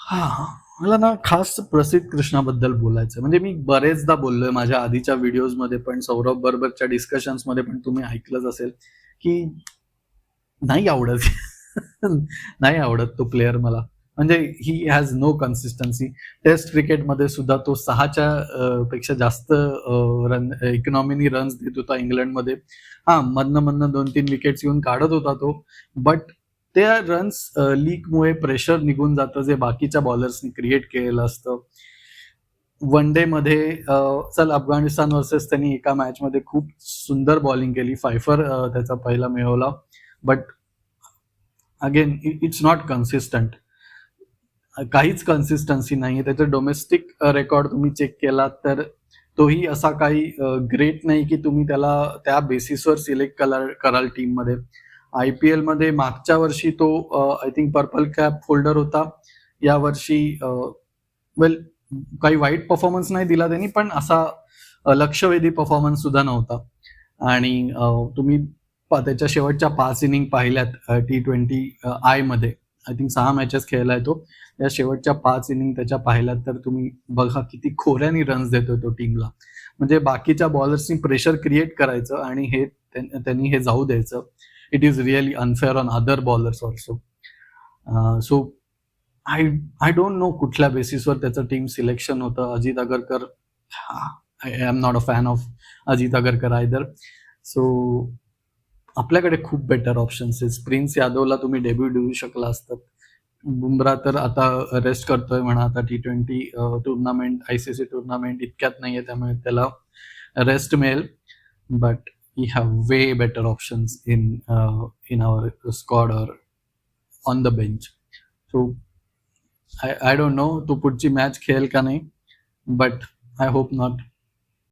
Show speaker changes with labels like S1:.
S1: हां, मला ना खास प्रसिद्ध कृष्णाबद्दल बोलायचं म्हणजे मी बरेचदा बोललोय माझ्या आधीच्या व्हिडिओजमध्ये पण, सौरभ बरोबरच्या डिस्कशन्समध्ये पण तुम्ही ऐकलंच असेल, की नाही आवडत. नाही आवडत तो प्लेयर मला. म्हणजे he has no consistency. Test क्रिकेटमध्ये सुद्धा तो 6च्या पेक्षा जास्त इकॉनॉमीनी रन्स देत होता इंग्लंडमध्ये. हां, मधनं-मधनं 2-3 विकेट्स येऊन काढत होता तो. बट त्या रन्स लीकमुळे प्रेशर निघून जातं, जे बाकीच्या बॉलर्सनी क्रिएट केलेलं असतं. वन डेमध्ये चल अफगाणिस्तान वर्सेस त्यांनी एका मॅचमध्ये खूप सुंदर बॉलिंग केली. फायफर त्याचा पहिला मिळवला. But again it's not consistent. काहीच कन्सिस्टन्सी नाहीये. त्याचं डोमेस्टिक रेकॉर्ड तुम्ही चेक केलात तर तोही असा काही ग्रेट नाही की तुम्ही त्याला त्या बेसिसवर सिलेक्ट कराल टीममध्ये. आय-पी-एलमध्ये मागच्या वर्षी तो I think purple cap holder होता. यावर्षी वेल काही वाईट परफॉर्मन्स नाही दिला त्यांनी, पण असा लक्षवेधी परफॉर्मन्स सुद्धा नव्हता. आणि तुम्ही त्याच्या शेवटच्या 5 इनिंग पाहिल्यात T20 आयमध्ये. आय थिंक 6 मॅचेस खेळलाय तो. या शेवटच्या 5 इनिंग त्याच्या पाहिल्यात तर तुम्ही बघा किती खोऱ्यानी रन्स देतोय तो टीमला. म्हणजे बाकीच्या बॉलर्सनी प्रेशर क्रिएट करायचं आणि हे त्यांनी हे जाऊ द्यायचं. It is really unfair on other bowlers also. So I I don't no कुठल्या बेसिसवर त्याचं टीम सिलेक्शन होतं. Ajit Agarkar, I am not a fan of Ajit Agarkar either. So आपल्याकडे खूप बेटर ऑप्शन्स आहेत. प्रिन्स यादवला तुम्ही डेब्यू देऊ शकला असतात. बुमरा तर आता रेस्ट करतोय म्हणा. आता T20 टुर्नामेंट, आयसीसी टुर्नामेंट इतक्यात नाहीये, त्यामुळे त्याला रेस्ट मिळेल. But we have way better options in our squad or on the bench. So I don't know तो पुढची मॅच खेळेल का नाही, बट आय होप नॉट.